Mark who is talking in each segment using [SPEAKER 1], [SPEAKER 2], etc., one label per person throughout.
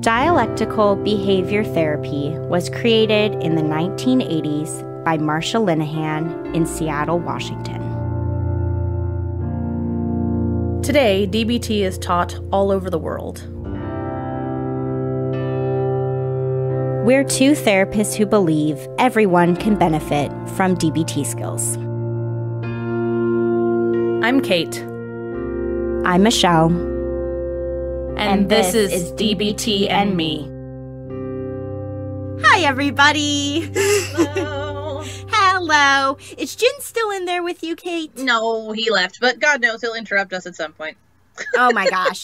[SPEAKER 1] Dialectical behavior therapy was created in the 1980s by Marsha Linehan in Seattle, Washington.
[SPEAKER 2] Today, DBT is taught all over the world.
[SPEAKER 1] We're two therapists who believe everyone can benefit from DBT skills.
[SPEAKER 2] I'm Kate.
[SPEAKER 1] I'm Michelle.
[SPEAKER 2] And this is DBT and Me.
[SPEAKER 1] Hi, everybody.
[SPEAKER 3] Hello.
[SPEAKER 1] Hello. Is Jin still in there with you, Kate?
[SPEAKER 3] No, he left, but God knows he'll interrupt us at some point.
[SPEAKER 1] Oh my gosh.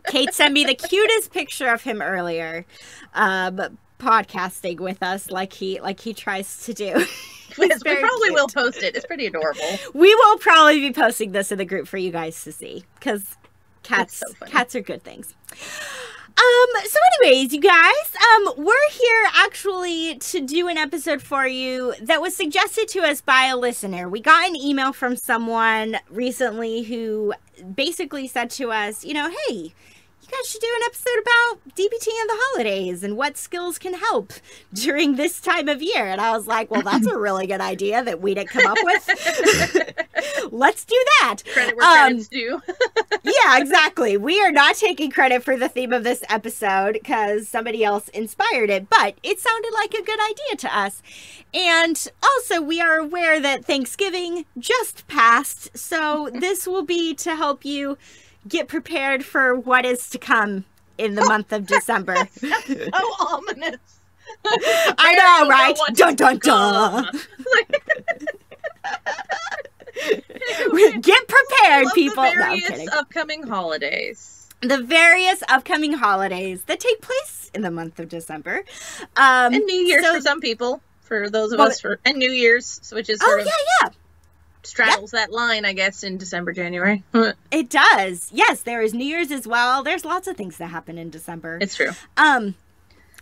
[SPEAKER 1] Kate sent me the cutest picture of him earlier, podcasting with us like he tries to do.
[SPEAKER 3] We probably will post it. It's pretty adorable.
[SPEAKER 1] We will probably be posting this in the group for you guys to see, because cats are good things. So anyways, you guys, we're here actually to do an episode for you that was suggested to us by a listener. We got an email from someone recently who basically said to us, you know, hey, you guys should do an episode about DBT and the holidays and what skills can help during this time of year. And I was like, well, that's a really good idea that we didn't come up with. Let's do that.
[SPEAKER 3] Credit where credit's due.
[SPEAKER 1] Yeah, exactly. We are not taking credit for the theme of this episode because somebody else inspired it, but it sounded like a good idea to us. And also, we are aware that Thanksgiving just passed, so this will be to help you get prepared for what is to come in the month of December.
[SPEAKER 3] So ominous.
[SPEAKER 1] I know, right? Dun, dun, dun. Get prepared, people.
[SPEAKER 3] The various upcoming holidays.
[SPEAKER 1] The various upcoming holidays that take place in the month of December.
[SPEAKER 3] And New Year's for some people. For those of us, and New Year's, which is sort of straddles that line, I guess, in December, January.
[SPEAKER 1] It does. Yes, there is New Year's as well. There's lots of things that happen in December.
[SPEAKER 3] It's true.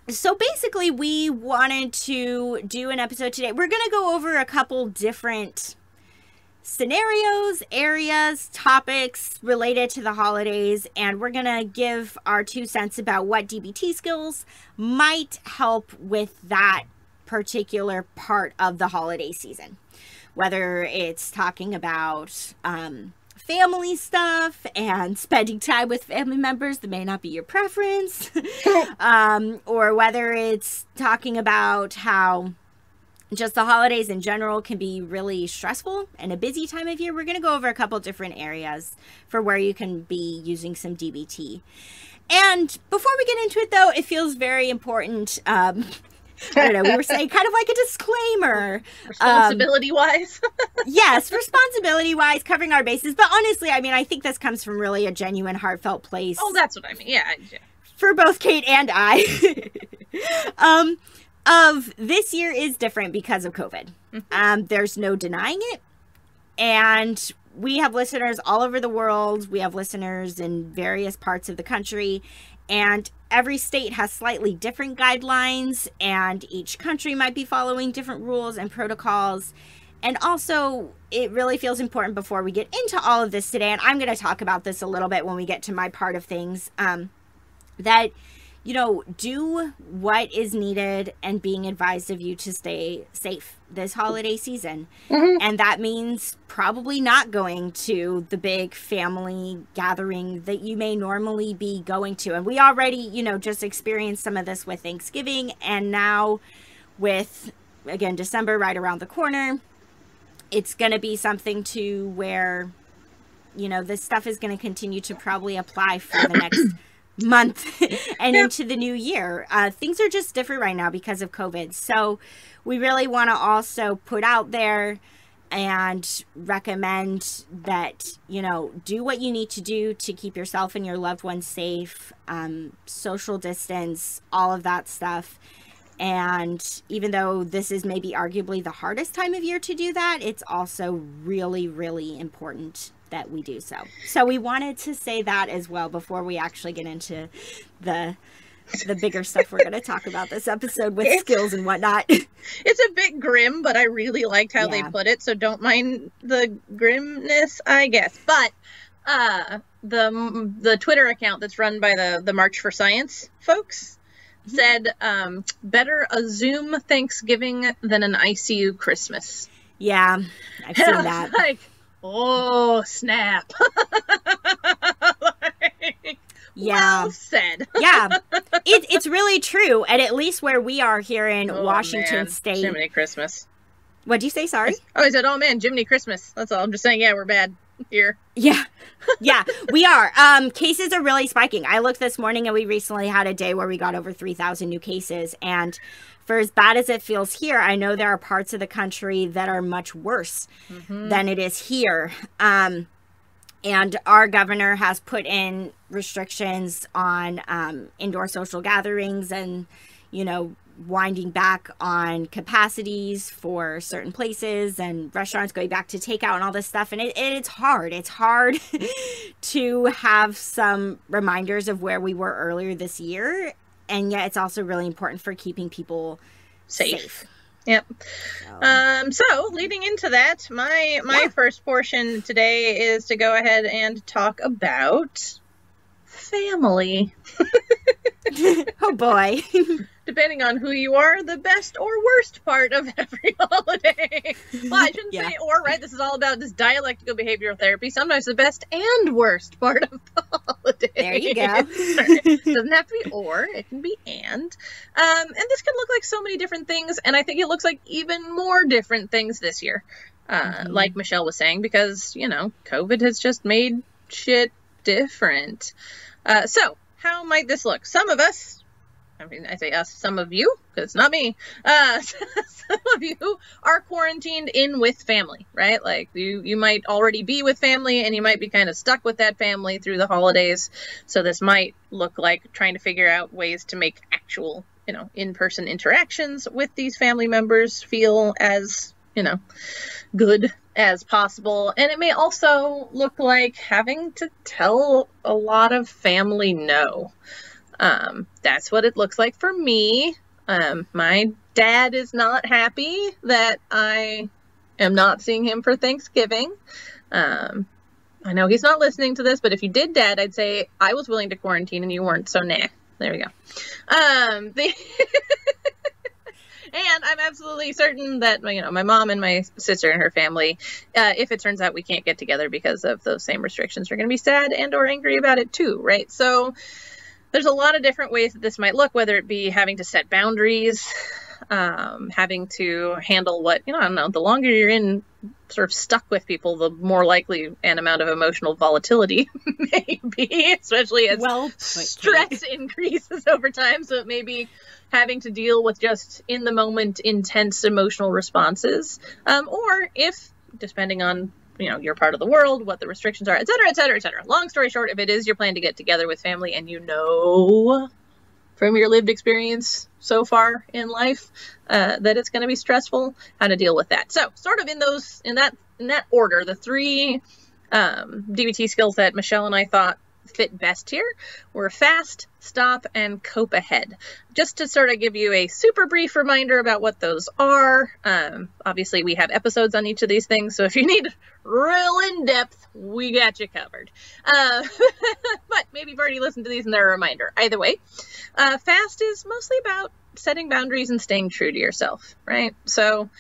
[SPEAKER 1] So basically, we wanted to do an episode today. We're going to go over a couple different scenarios, areas, topics related to the holidays, and we're going to give our 2 cents about what DBT skills might help with that particular part of the holiday season. Whether it's talking about family stuff and spending time with family members that may not be your preference, or whether it's talking about how just the holidays in general can be really stressful and a busy time of year. We're going to go over a couple different areas for where you can be using some DBT. And before we get into it, though, it feels very important. I don't know, we were saying kind of like a disclaimer.
[SPEAKER 3] Responsibility-wise?
[SPEAKER 1] Yes, responsibility-wise, covering our bases. But honestly, I mean, I think this comes from really a genuine, heartfelt place.
[SPEAKER 3] Oh, that's what I mean. Yeah.
[SPEAKER 1] For both Kate and I. Of this year is different because of COVID. There's no denying it. And we have listeners all over the world. We have listeners in various parts of the country. And every state has slightly different guidelines, and each country might be following different rules and protocols. And also, it really feels important before we get into all of this today, and I'm going to talk about this a little bit when we get to my part of things, that, you know, do what is needed and being advised of you to stay safe this holiday season. And that means probably not going to the big family gathering that you may normally be going to. And we already, you know, just experienced some of this with Thanksgiving, and now with, again, December right around the corner, it's going to be something to where, you know, this stuff is going to continue to probably apply for the next month and into the new year. Things are just different right now because of COVID. So we really want to also put out there and recommend that, you know, do what you need to do to keep yourself and your loved ones safe, social distance, all of that stuff. And even though this is maybe arguably the hardest time of year to do that, it's also really, really important that we do so. So we wanted to say that as well before we actually get into the bigger stuff we're going to talk about this episode with skills and whatnot.
[SPEAKER 3] It's a bit grim, but I really liked how they put it, so don't mind the grimness, I guess. But the Twitter account that's run by the March for Science folks said, better a Zoom Thanksgiving than an ICU Christmas.
[SPEAKER 1] Yeah, I've seen that.
[SPEAKER 3] Like, oh, snap.
[SPEAKER 1] Yeah.
[SPEAKER 3] Well said.
[SPEAKER 1] Yeah, it's really true. And at least where we are here in Washington State.
[SPEAKER 3] Jiminy Christmas.
[SPEAKER 1] What'd you say? Sorry?
[SPEAKER 3] I said, oh man, Jiminy Christmas. That's all. I'm just saying, yeah, we're bad here.
[SPEAKER 1] Yeah. Yeah, we are. Cases are really spiking. I looked this morning and we recently had a day where we got over 3,000 new cases. And for as bad as it feels here, I know there are parts of the country that are much worse than it is here. And our governor has put in restrictions on indoor social gatherings and, you know, winding back on capacities for certain places and restaurants going back to takeout and all this stuff. And it's hard. It's hard to have some reminders of where we were earlier this year. And yet it's also really important for keeping people safe.
[SPEAKER 3] Yep. So leading into that, my first portion today is to go ahead and talk about family.
[SPEAKER 1] Oh boy.
[SPEAKER 3] Depending on who you are, the best or worst part of every holiday. Well, I shouldn't say or, right? This is all about this dialectical behavioral therapy. Sometimes the best and worst part of the holiday.
[SPEAKER 1] There you go.
[SPEAKER 3] It doesn't have to be or, it can be and. And this can look like so many different things, and I think it looks like even more different things this year. Like Michelle was saying, because, you know, COVID has just made shit different. So, how might this look? Some of us, I mean, I say us, some of you, because it's not me, some of you are quarantined in with family, right? Like, you might already be with family, and you might be kind of stuck with that family through the holidays, so this might look like trying to figure out ways to make actual, you know, in-person interactions with these family members feel as, you know, good as possible. And it may also look like having to tell a lot of family no. That's what it looks like for me. My dad is not happy that I am not seeing him for Thanksgiving. I know he's not listening to this, but if you did, Dad, I'd say I was willing to quarantine and you weren't, so nah. There we go. And I'm absolutely certain that, you know, my mom and my sister and her family, if it turns out we can't get together because of those same restrictions, are going to be sad and or angry about it too, right? So there's a lot of different ways that this might look, whether it be having to set boundaries, having to handle what, you know, I don't know, the longer you're in sort of stuck with people, the more likely an amount of emotional volatility may be, especially as stress increases over time. So it may be having to deal with just in the moment intense emotional responses, or if, depending on, you know, your part of the world, what the restrictions are, et cetera, et cetera, et cetera. Long story short, if it is your plan to get together with family and you know from your lived experience so far in life that it's going to be stressful, how to deal with that. So sort of in that order, the three DBT skills that Michelle and I thought fit best here were fast, stop, and cope ahead. Just to sort of give you a super brief reminder about what those are. Obviously, we have episodes on each of these things, so if you need real in-depth, we got you covered. But maybe you've already listened to these and they're a reminder. Either way, fast is mostly about setting boundaries and staying true to yourself, right? So,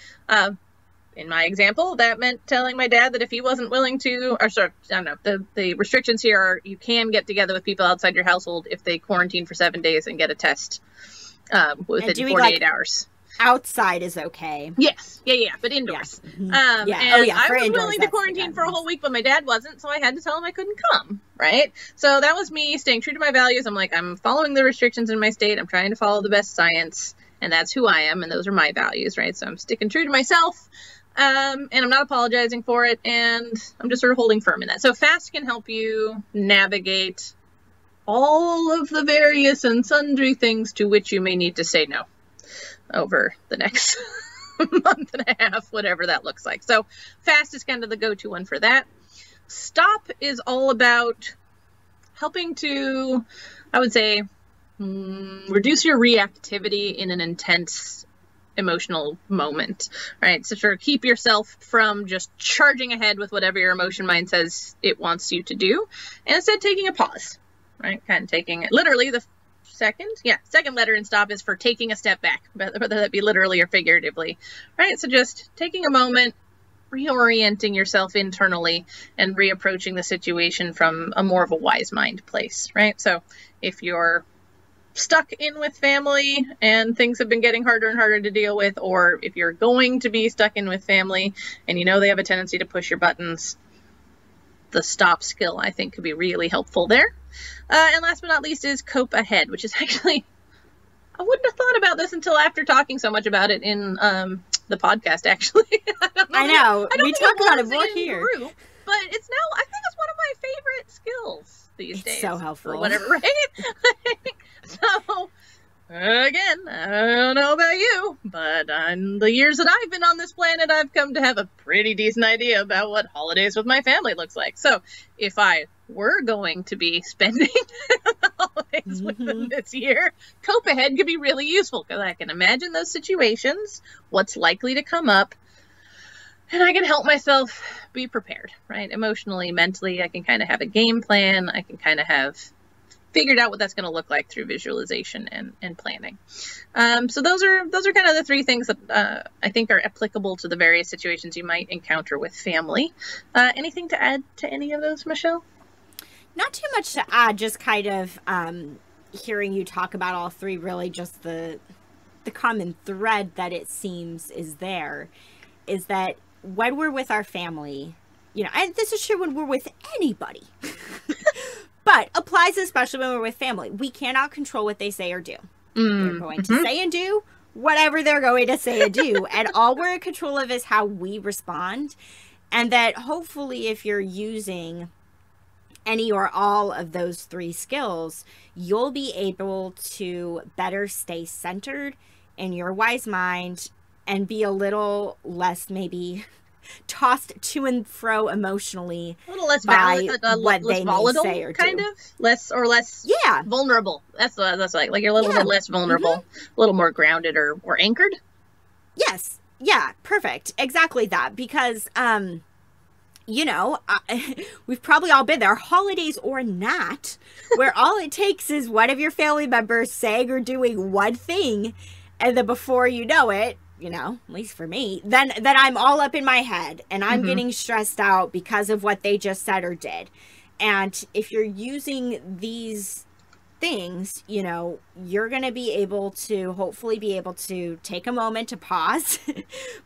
[SPEAKER 3] in my example, that meant telling my dad that if he wasn't willing to, or sorry, I don't know, the restrictions here are you can get together with people outside your household if they quarantine for 7 days and get a test within 48 hours.
[SPEAKER 1] Outside is okay.
[SPEAKER 3] Yes. Yeah, but indoors.
[SPEAKER 1] Yeah.
[SPEAKER 3] And I was willing to quarantine for a whole week, but my dad wasn't, so I had to tell him I couldn't come, right? So that was me staying true to my values. I'm like, I'm following the restrictions in my state. I'm trying to follow the best science, and that's who I am, and those are my values, right? So I'm sticking true to myself. And I'm not apologizing for it, and I'm just sort of holding firm in that. So fast can help you navigate all of the various and sundry things to which you may need to say no over the next month and a half, whatever that looks like. So fast is kind of the go-to one for that. Stop is all about helping to, I would say, reduce your reactivity in an intense emotional moment, right? So sure, keep yourself from just charging ahead with whatever your emotion mind says it wants you to do, and instead taking a pause, right? Kind of taking it literally. The second letter in stop is for taking a step back, whether that be literally or figuratively, right? So just taking a moment, reorienting yourself internally and reapproaching the situation from a more of a wise mind place, right? So if you're stuck in with family and things have been getting harder and harder to deal with, or if you're going to be stuck in with family and you know they have a tendency to push your buttons, the stop skill I think could be really helpful there. And last but not least is cope ahead, which is actually, I wouldn't have thought about this until after talking so much about it in the podcast, actually.
[SPEAKER 1] I know. We talk about it more here.
[SPEAKER 3] Group, but it's now, I think it's one of my favorite skills these days.
[SPEAKER 1] It's so helpful.
[SPEAKER 3] Or whatever, right? So, again, I don't know about you, but in the years that I've been on this planet, I've come to have a pretty decent idea about what holidays with my family looks like. So, if I were going to be spending the holidays with them this year, cope ahead could be really useful, because I can imagine those situations, what's likely to come up, and I can help myself be prepared, right? Emotionally, mentally, I can kind of have a game plan. I can kind of have figured out what that's going to look like through visualization and planning. So those are kind of the three things that I think are applicable to the various situations you might encounter with family. Anything to add to any of those, Michelle?
[SPEAKER 1] Not too much to add, just kind of hearing you talk about all three, really just the common thread that it seems is there is that when we're with our family, you know, and this is true when we're with anybody, but applies especially when we're with family, we cannot control what they say or do. They're going to say and do whatever they're going to say and do, and all we're in control of is how we respond. And that hopefully if you're using any or all of those three skills, you'll be able to better stay centered in your wise mind and be a little less maybe tossed to and fro emotionally,
[SPEAKER 3] a little less
[SPEAKER 1] by
[SPEAKER 3] less
[SPEAKER 1] what they
[SPEAKER 3] volatile,
[SPEAKER 1] may say or
[SPEAKER 3] kind
[SPEAKER 1] do.
[SPEAKER 3] of less vulnerable. That's like you're a little bit less vulnerable, a little more grounded or anchored.
[SPEAKER 1] Yes, yeah, perfect, exactly that. Because you know, we've probably all been there, holidays or not, where all it takes is one of your family members saying or doing one thing, and then before you know it, you know, at least for me, then I'm all up in my head and I'm getting stressed out because of what they just said or did. And if you're using these things, you know, you're going to be able to hopefully be able to take a moment to pause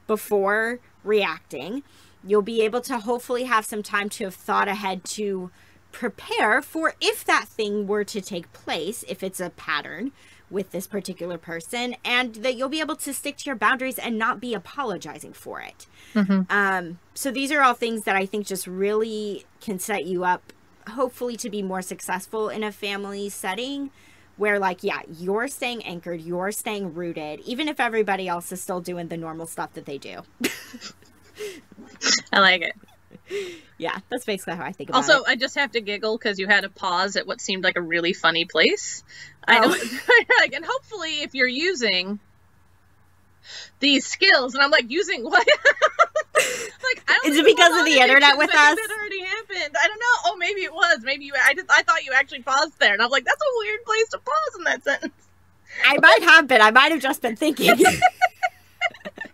[SPEAKER 1] before reacting. You'll be able to hopefully have some time to have thought ahead to prepare for if that thing were to take place, if it's a pattern with this particular person, and that you'll be able to stick to your boundaries and not be apologizing for it. So these are all things that I think just really can set you up, hopefully, to be more successful in a family setting where, like, yeah, you're staying anchored, you're staying rooted, even if everybody else is still doing the normal stuff that they do.
[SPEAKER 3] I like it.
[SPEAKER 1] Yeah, that's basically how I think about it.
[SPEAKER 3] Also, I just have to giggle because you had a pause at what seemed like a really funny place. I don't, and hopefully if you're using these skills, and I'm like, using what? Like, I don't
[SPEAKER 1] Is it because of the internet with us?
[SPEAKER 3] That already happened. I don't know. Oh, maybe it was. Maybe I thought you actually paused there, and I'm like, that's a weird place to pause in that sentence.
[SPEAKER 1] I might have been. I might have just been thinking.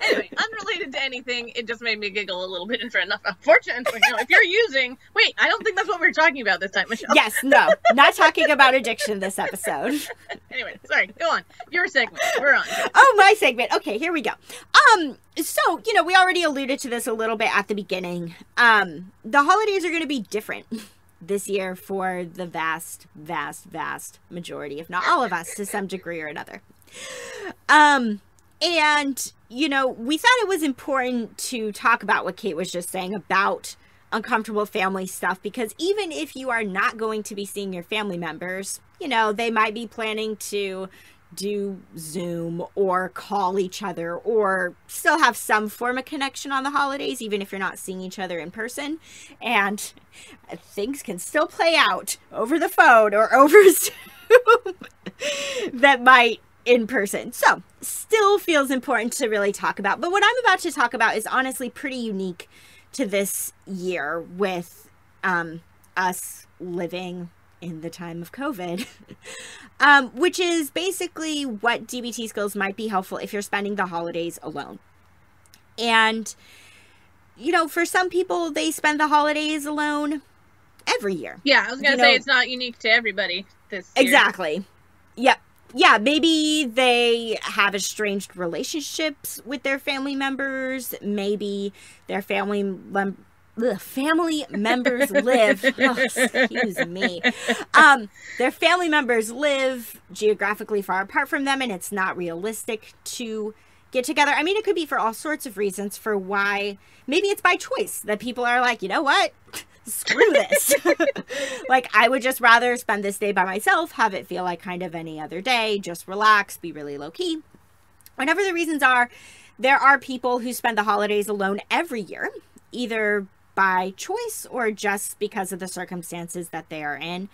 [SPEAKER 3] Anyway, unrelated to anything, it just made me giggle a little bit. Unfortunately, you know, if you're using... Wait, I don't think that's what we were talking about this time, Michelle.
[SPEAKER 1] Yes, no. Not talking about addiction this episode.
[SPEAKER 3] Anyway, sorry. Go on. Your segment. We're on.
[SPEAKER 1] Oh, my segment. Okay, here we go. So, you know, we already alluded to this a little bit at the beginning. The holidays are going to be different this year for the vast, vast, vast majority, if not all of us, to some degree or another. And, you know, we thought it was important to talk about what Kate was just saying about uncomfortable family stuff, because even if you are not going to be seeing your family members, you know, they might be planning to do Zoom or call each other or still have some form of connection on the holidays, even if you're not seeing each other in person. And things can still play out over the phone or over Zoom that might in person. So still feels important to really talk about. But what I'm about to talk about is honestly pretty unique to this year with us living in the time of COVID, which is basically what DBT skills might be helpful if you're spending the holidays alone. And, you know, for some people, they spend the holidays alone every year.
[SPEAKER 3] Yeah, I was going to say it's not unique to everybody this year.
[SPEAKER 1] Exactly. Yep. Yeah, maybe they have estranged relationships with their family members. Maybe their family members live. Oh, excuse me. Their family members live geographically far apart from them, and it's not realistic to get together. I mean, it could be for all sorts of reasons for why. Maybe it's by choice that people are like, you know what? Screw this. Like, I would just rather spend this day by myself, have it feel like kind of any other day, just relax, be really low key. Whatever the reasons are, there are people who spend the holidays alone every year, either by choice or just because of the circumstances that they are in.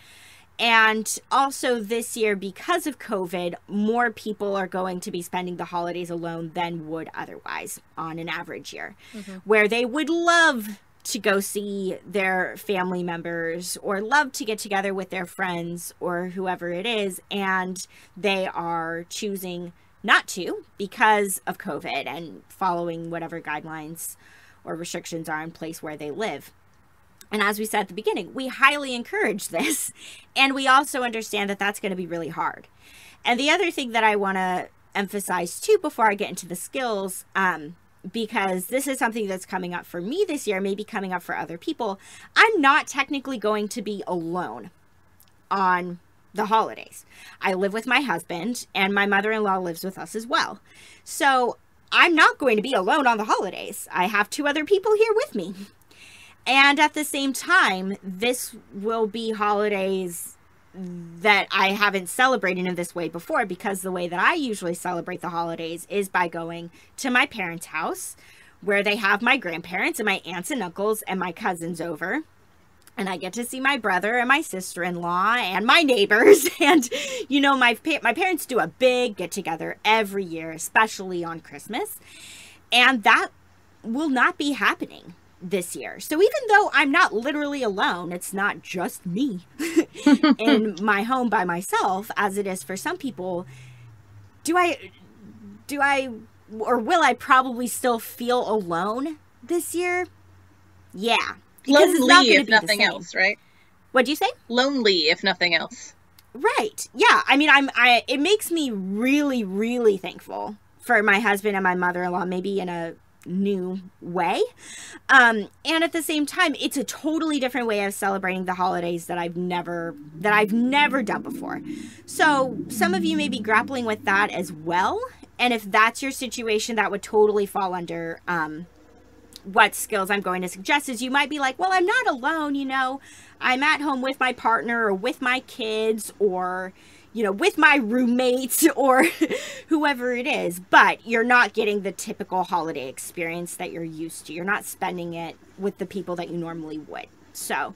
[SPEAKER 1] And also this year, because of COVID, more people are going to be spending the holidays alone than would otherwise on an average year, where they would love to go see their family members or love to get together with their friends or whoever it is, and they are choosing not to because of COVID and following whatever guidelines or restrictions are in place where they live. And as we said at the beginning, we highly encourage this, and we also understand that that's going to be really hard. And the other thing that I want to emphasize too before I get into the skills, because this is something that's coming up for me this year, maybe coming up for other people, I'm not technically going to be alone on the holidays. I live with my husband, and my mother-in-law lives with us as well. So I'm not going to be alone on the holidays. I have 2 other people here with me. And at the same time, this will be holidays that I haven't celebrated in this way before, because the way that I usually celebrate the holidays is by going to my parents' house, where they have my grandparents and my aunts and uncles and my cousins over. And I get to see my brother and my sister-in-law and my neighbors. And, you know, my parents do a big get-together every year, especially on Christmas. And that will not be happening this year. So even though I'm not literally alone, it's not just me in my home by myself, as it is for some people, do I or will I probably still feel alone this year? Yeah.
[SPEAKER 3] Lonely if nothing else, right?
[SPEAKER 1] What'd you say?
[SPEAKER 3] Lonely if nothing else.
[SPEAKER 1] Right. Yeah. I mean, it makes me really, really thankful for my husband and my mother-in-law, maybe in a new way. And at the same time, it's a totally different way of celebrating the holidays that I've never done before. So some of you may be grappling with that as well. And if that's your situation, that would totally fall under what skills I'm going to suggest. Is you might be like, well, I'm not alone, you know, I'm at home with my partner or with my kids or, you know, with my roommates or whoever it is, but you're not getting the typical holiday experience that you're used to. You're not spending it with the people that you normally would. So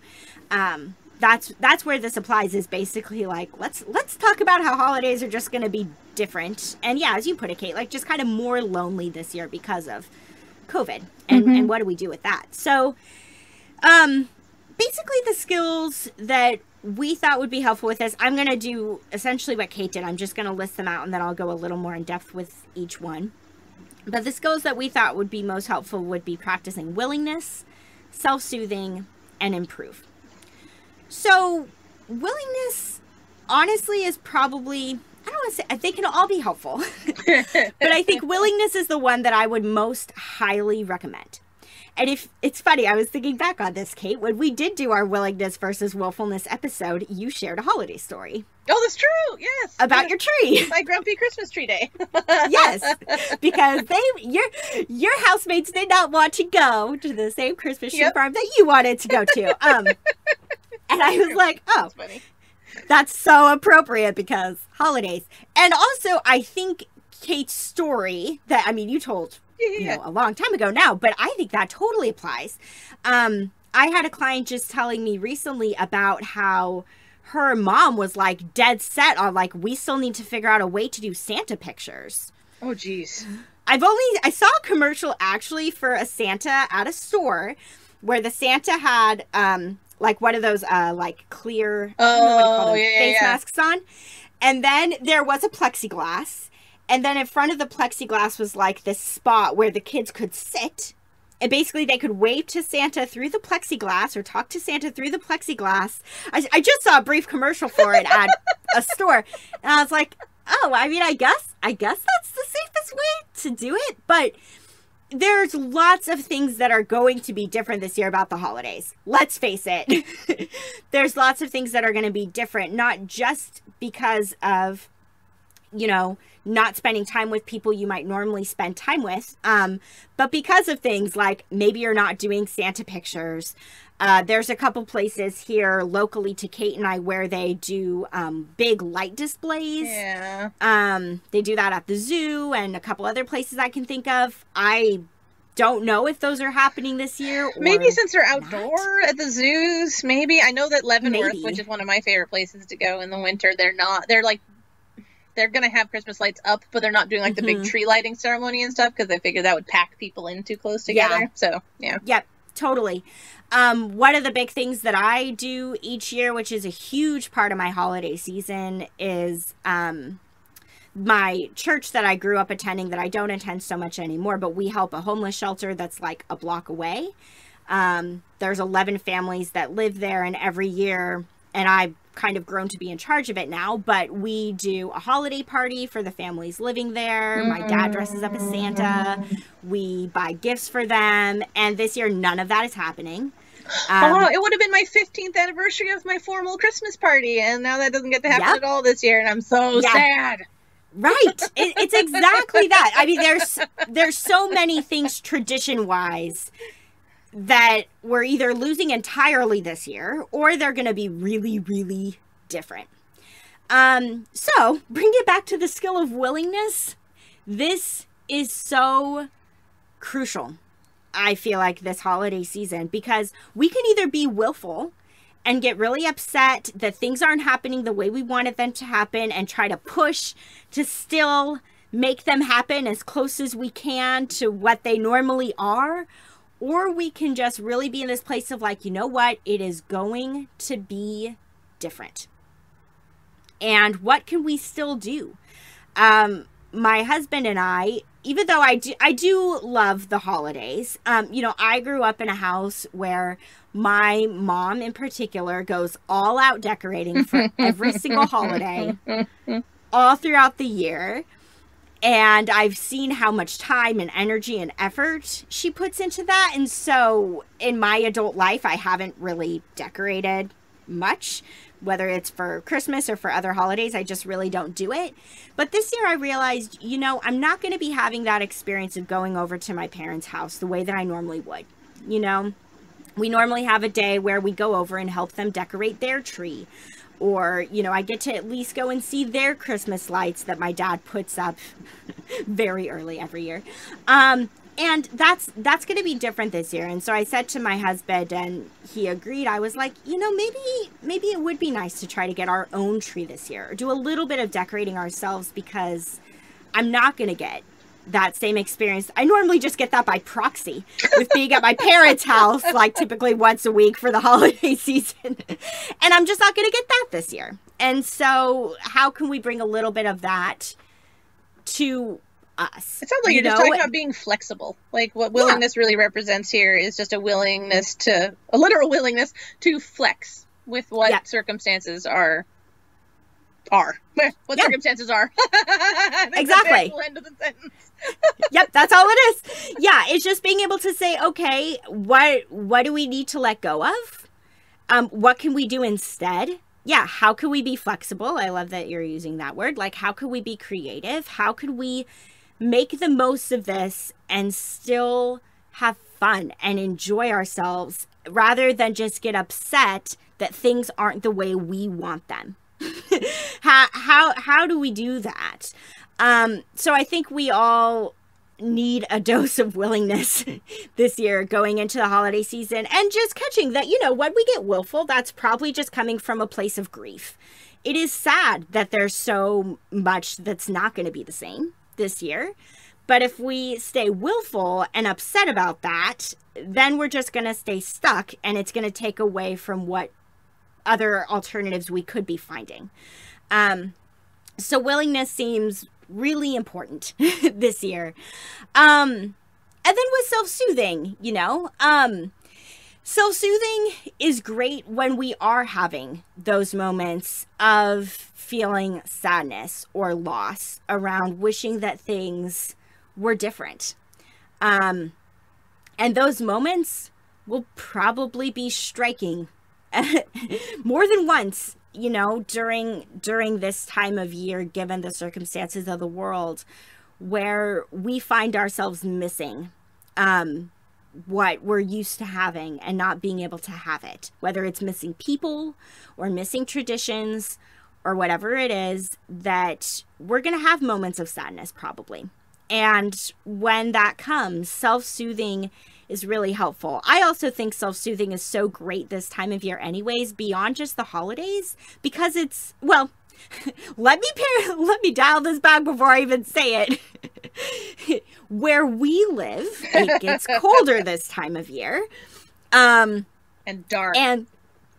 [SPEAKER 1] that's where this applies, is basically like, let's talk about how holidays are just going to be different. And yeah, as you put it, Kate, like just kind of more lonely this year because of COVID. And what do we do with that? So basically the skills that we thought would be helpful with this, I'm going to do essentially what Kate did. I'm just going to list them out, and then I'll go a little more in depth with each one. But the skills that we thought would be most helpful would be practicing willingness, self-soothing, and improve. So willingness, honestly, is probably, I don't want to say, they can all be helpful. But I think willingness is the one that I would most highly recommend. And if it's funny, I was thinking back on this, Kate, when we did do our willingness versus willfulness episode, you shared a holiday story.
[SPEAKER 3] Oh, that's true. Yes.
[SPEAKER 1] About your tree.
[SPEAKER 3] My grumpy Christmas tree day.
[SPEAKER 1] Yes. Because your housemates did not want to go to the same Christmas tree farm that you wanted to go to. And I was like, oh,
[SPEAKER 3] that's funny.
[SPEAKER 1] That's so appropriate because holidays. And also, I think Kate's story that, I mean, you told you know, a long time ago now, but I think that totally applies. I had a client just telling me recently about how her mom was like dead set on like, we still need to figure out a way to do Santa pictures.
[SPEAKER 3] Oh, geez.
[SPEAKER 1] I saw a commercial actually for a Santa at a store where the Santa had like one of those like clear face masks on. And then there was a plexiglass. And then in front of the plexiglass was like this spot where the kids could sit. And basically they could wave to Santa through the plexiglass or talk to Santa through the plexiglass. I just saw a brief commercial for it at a store. And I was like, oh, I mean, I guess that's the safest way to do it. But there's lots of things that are going to be different this year about the holidays. Let's face it. There's lots of things that are going to be different, not just because of, you know, not spending time with people you might normally spend time with, but because of things like maybe you're not doing Santa pictures. There's a couple places here locally to Kate and I where they do big light displays.
[SPEAKER 3] Yeah.
[SPEAKER 1] They do that at the zoo and a couple other places I can think of. I don't know if those are happening this year. Or
[SPEAKER 3] maybe since they're outdoor at the zoos, maybe. I know that Leavenworth, which is one of my favorite places to go in the winter, they're going to have Christmas lights up, but they're not doing like the big tree lighting ceremony and stuff because they figure that would pack people in too close together.
[SPEAKER 1] Yeah.
[SPEAKER 3] So, yeah.
[SPEAKER 1] Yep, totally. One of the big things that I do each year, which is a huge part of my holiday season, is my church that I grew up attending that I don't attend so much anymore, but we help a homeless shelter that's like a block away. There's 11 families that live there, and every year, and I've kind of grown to be in charge of it now, but we do a holiday party for the families living there. My dad dresses up as Santa. We buy gifts for them. And this year, none of that is happening.
[SPEAKER 3] It would have been my 15th anniversary of my formal Christmas party, and now that doesn't get to happen at all this year, and I'm so sad.
[SPEAKER 1] Right. It's exactly that. I mean, there's so many things tradition-wise that we're either losing entirely this year or they're going to be really, really different. So bring it back to the skill of willingness. This is so crucial, I feel like, this holiday season, because we can either be willful and get really upset that things aren't happening the way we wanted them to happen and try to push to still make them happen as close as we can to what they normally are. Or we can just really be in this place of like, you know what? It is going to be different. And what can we still do? My husband and I, even though I do love the holidays, you know, I grew up in a house where my mom in particular goes all out decorating for every single holiday all throughout the year. And I've seen how much time and energy and effort she puts into that. And so in my adult life, I haven't really decorated much, whether it's for Christmas or for other holidays. I just really don't do it. But this year I realized, you know, I'm not going to be having that experience of going over to my parents' house the way that I normally would. You know, we normally have a day where we go over and help them decorate their tree. Or, you know, I get to at least go and see their Christmas lights that my dad puts up very early every year. And that's going to be different this year. And so I said to my husband, and he agreed. I was like, you know, maybe it would be nice to try to get our own tree this year, or do a little bit of decorating ourselves, because I'm not going to get that same experience. I normally just get that by proxy with being at my parents' house, like typically once a week for the holiday season. And I'm just not going to get that this year. And so how can we bring a little bit of that to us?
[SPEAKER 3] It sounds like you're just talking about being flexible. Like what willingness really represents here is just a literal willingness to flex with what circumstances are. Circumstances are.
[SPEAKER 1] Exactly.
[SPEAKER 3] The end of the sentence.
[SPEAKER 1] Yep, that's all it is. Yeah, it's just being able to say, okay, what do we need to let go of? What can we do instead? Yeah, how can we be flexible? I love that you're using that word. Like, how could we be creative? How could we make the most of this and still have fun and enjoy ourselves, rather than just get upset that things aren't the way we want them? How do we do that? So I think we all need a dose of willingness this year going into the holiday season, and just catching that, when we get willful, that's probably just coming from a place of grief. It is sad that there's so much that's not going to be the same this year. But if we stay willful and upset about that, then we're just going to stay stuck, and it's going to take away from what other alternatives we could be finding. So willingness seems really important this year. And then with self-soothing, self-soothing is great when we are having those moments of feeling sadness or loss around wishing that things were different. And those moments will probably be striking more than once, during this time of year, given the circumstances of the world, where we find ourselves missing what we're used to having and not being able to have it, whether it's missing people or missing traditions or whatever it is, that we're going to have moments of sadness probably. And when that comes, self-soothing is really helpful. I also think self-soothing is so great this time of year anyways, beyond just the holidays, because it's, well, let me dial this back before I even say it. Where we live, it gets colder this time of year.
[SPEAKER 3] And dark.
[SPEAKER 1] And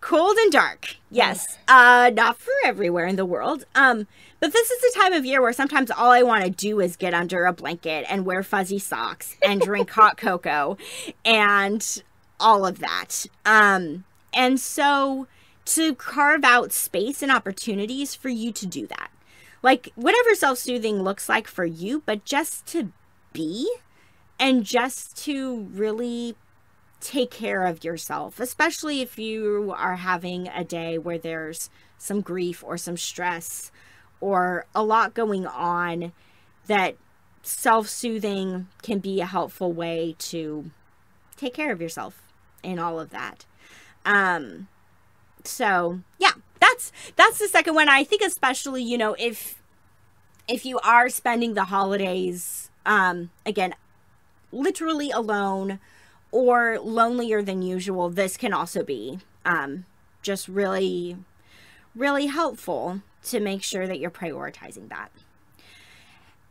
[SPEAKER 1] cold and dark. Yes. Not for everywhere in the world. But this is the time of year where sometimes all I want to do is get under a blanket and wear fuzzy socks and drink hot cocoa and all of that. And so to carve out space and opportunities for you to do that. Like whatever self-soothing looks like for you, but just to be and just to really take care of yourself, especially if you are having a day where there's some grief or some stress or a lot going on, that self-soothing can be a helpful way to take care of yourself in all of that. So yeah, that's the second one. I think especially, if you are spending the holidays, again, literally alone or lonelier than usual, this can also be just really, really helpful to make sure that you're prioritizing that.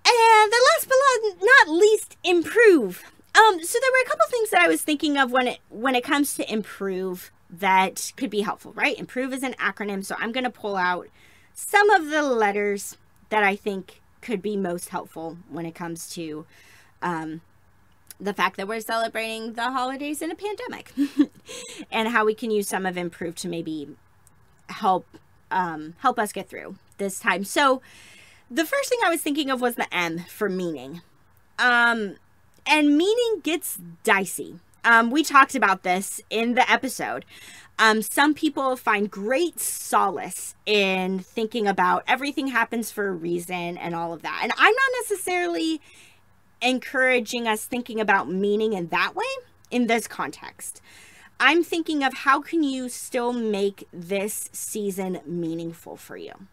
[SPEAKER 1] And the last but not least, improve. So there were a couple things that I was thinking of when it comes to improve that could be helpful, right? Improve is an acronym, so I'm going to pull out some of the letters that I think could be most helpful when it comes to the fact that we're celebrating the holidays in a pandemic and how we can use some of improve to maybe help us get through this time. So the first thing I was thinking of was the M for meaning. And meaning gets dicey. We talked about this in the episode. Some people find great solace in thinking about everything happens for a reason and all of that. And I'm not necessarily encouraging us thinking about meaning in that way in this context. I'm thinking of how can you still make this season meaningful for you?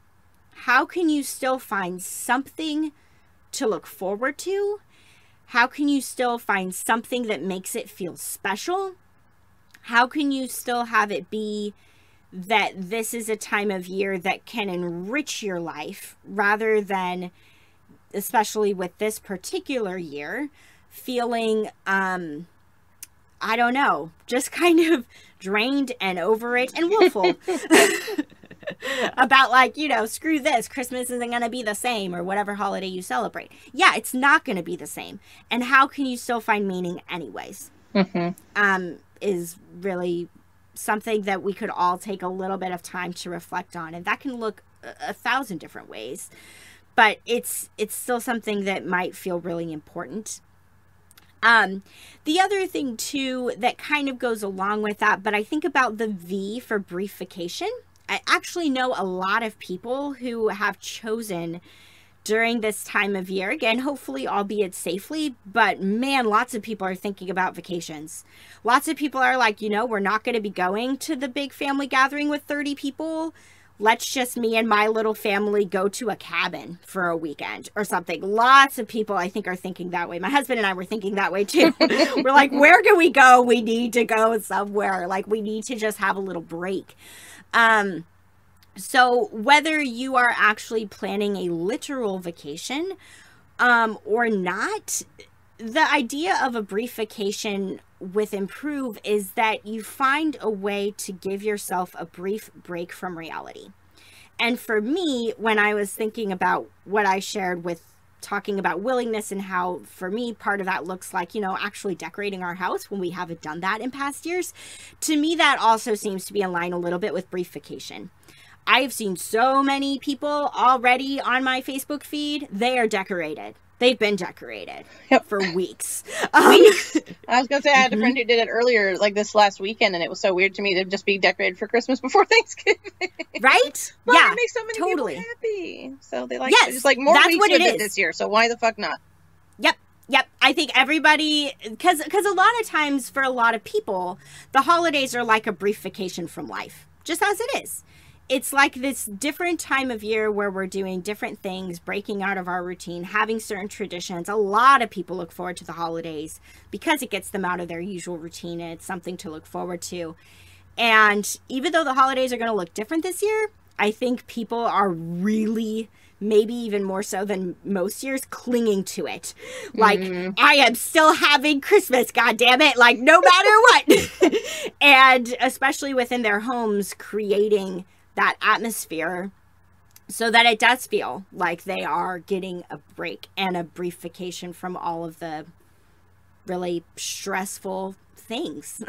[SPEAKER 1] How can you still find something to look forward to? How can you still find something that makes it feel special? How can you still have it be that this is a time of year that can enrich your life rather than, especially with this particular year, feeling, I don't know, just kind of drained and over it and willful about screw this, Christmas isn't going to be the same, or whatever holiday you celebrate. Yeah, it's not going to be the same. And how can you still find meaning anyways? Is really something that we could all take a little bit of time to reflect on. And that can look 1,000 different ways, but it's still something that might feel really important. The other thing too that kind of goes along with that, but I think about the V for brief vacation. I actually know a lot of people who have chosen during this time of year, again, hopefully albeit safely, but man, lots of people are thinking about vacations. Lots of people are like, we're not going to be going to the big family gathering with 30 people. let's just me and my little family go to a cabin for a weekend or something. Lots of people, I think, are thinking that way. My husband and I were thinking that way too. We're like, where can we go? We need to go somewhere. Like, we need to just have a little break. So whether you are actually planning a literal vacation or not, the idea of a brief vacation with Improve is that you find a way to give yourself a brief break from reality. And for me, when I was thinking about what I shared with talking about willingness and how, for me, part of that looks like, you know, actually decorating our house when we haven't done that in past years, to me, that also seems to be in line a little bit with brief vacation. I've seen so many people already on my Facebook feed. They are decorated. They've been decorated for weeks.
[SPEAKER 3] I was going to say, I had a friend who did it earlier, like this last weekend, and it was so weird to me to just be decorated for Christmas before Thanksgiving.
[SPEAKER 1] Right?
[SPEAKER 3] But
[SPEAKER 1] yeah.
[SPEAKER 3] It makes so many people happy. So they like,
[SPEAKER 1] yes,
[SPEAKER 3] just like more
[SPEAKER 1] that's
[SPEAKER 3] weeks
[SPEAKER 1] what
[SPEAKER 3] with
[SPEAKER 1] it
[SPEAKER 3] it this year. So why the fuck not?
[SPEAKER 1] Yep. I think everybody, because a lot of times for a lot of people, the holidays are like a brief vacation from life, just as it is. It's like this different time of year where we're doing different things, breaking out of our routine, having certain traditions. A lot of people look forward to the holidays because it gets them out of their usual routine and it's something to look forward to. And even though the holidays are going to look different this year, I think people are really, maybe even more so than most years, clinging to it. Like, I am still having Christmas, goddammit, like no matter what. And especially within their homes, creating that atmosphere so that it does feel like they are getting a break and a brief vacation from all of the really stressful things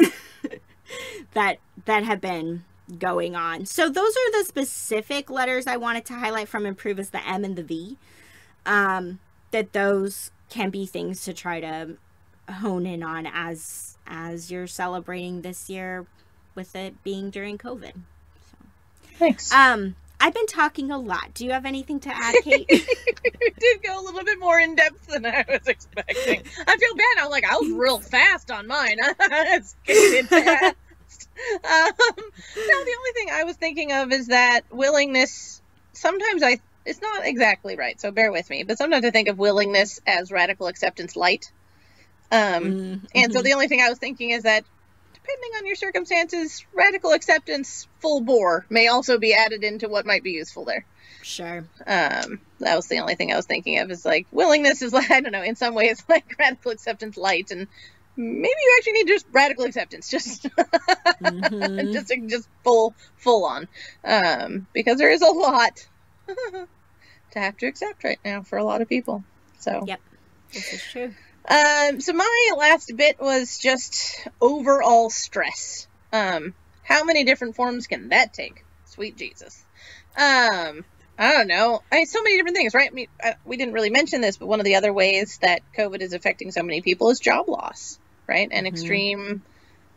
[SPEAKER 1] that have been going on. So those are the specific letters I wanted to highlight from Improve, is the M and the V. That those can be things to try to hone in on as you're celebrating this year, with it being during COVID.
[SPEAKER 3] Thanks.
[SPEAKER 1] I've been talking a lot. Do you have anything to add, Kate?
[SPEAKER 3] You did go a little bit more in depth than I was expecting. I feel bad. I was like, I was real fast on mine. I skipped fast. No, the only thing I was thinking of is that willingness, sometimes it's not exactly right, so bear with me, but sometimes I think of willingness as radical acceptance light. And so the only thing I was thinking is that depending on your circumstances, radical acceptance full bore may also be added into what might be useful there.
[SPEAKER 1] Sure.
[SPEAKER 3] That was the only thing I was thinking of, is like willingness is like, I don't know, in some ways like radical acceptance light, and maybe you actually need just radical acceptance, just just full on, because there is a lot to have to accept right now for a lot of people. So
[SPEAKER 1] yep, this is true.
[SPEAKER 3] So my last bit was just overall stress. How many different forms can that take? Sweet Jesus. I don't know. So many different things, right? I mean, we didn't really mention this, but one of the other ways that COVID is affecting so many people is job loss, right? And extreme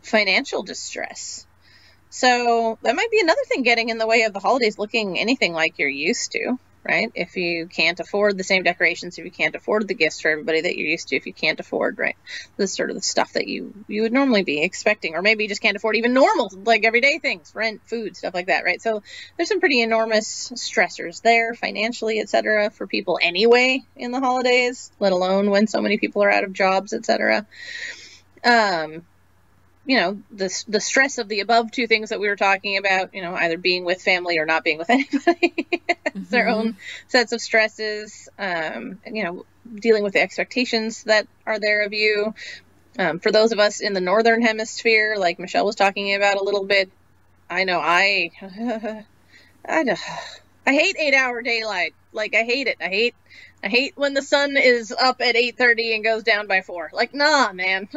[SPEAKER 3] financial distress. So that might be another thing getting in the way of the holidays looking anything like you're used to, right? If you can't afford the same decorations, if you can't afford the gifts for everybody that you're used to, if you can't afford, right, this sort of the stuff that you would normally be expecting, or maybe you just can't afford even normal, like everyday things, rent, food, stuff like that, right? So there's some pretty enormous stressors there, financially, etc., for people anyway in the holidays, let alone when so many people are out of jobs, etc. You know, the stress of the above two things that we were talking about, you know, either being with family or not being with anybody, their own sets of stresses, you know, dealing with the expectations that are there of you. For those of us in the Northern Hemisphere, like Michelle was talking about a little bit, I know I hate 8-hour daylight. Like, I hate it. I hate when the sun is up at 8:30 and goes down by 4. Like, nah, man.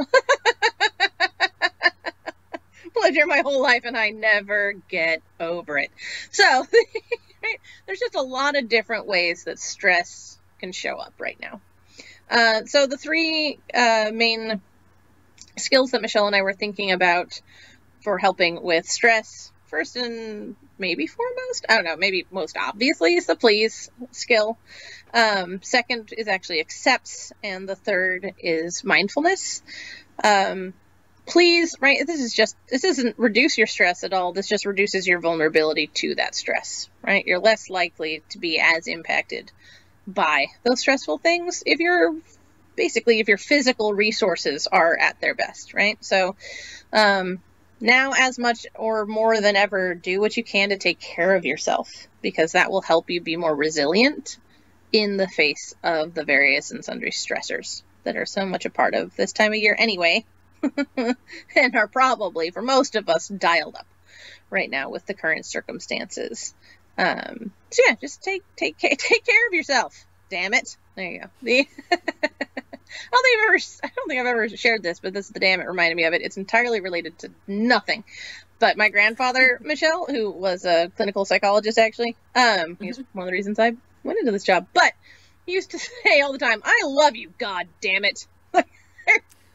[SPEAKER 3] Lived here my whole life and I never get over it. So there's just a lot of different ways that stress can show up right now. So the three main skills that Michelle and I were thinking about for helping with stress, first and maybe foremost, I don't know, maybe most obviously, is the please skill. Second is actually accepts, and the third is mindfulness. please, right, this doesn't reduce your stress at all. This just reduces your vulnerability to that stress, right? You're less likely to be as impacted by those stressful things if your physical resources are at their best, right? So now, as much or more than ever, do what you can to take care of yourself, because that will help you be more resilient in the face of the various and sundry stressors that are so much a part of this time of year anyway, and are probably, for most of us, dialed up right now with the current circumstances. So yeah, just take care of yourself. Damn it. There you go. I don't think I've ever shared this, but this is the damn it reminded me of it. It's entirely related to nothing. But my grandfather, Michelle, who was a clinical psychologist, actually, he's one of the reasons I went into this job. But he used to say all the time, "I love you, god damn it." Like,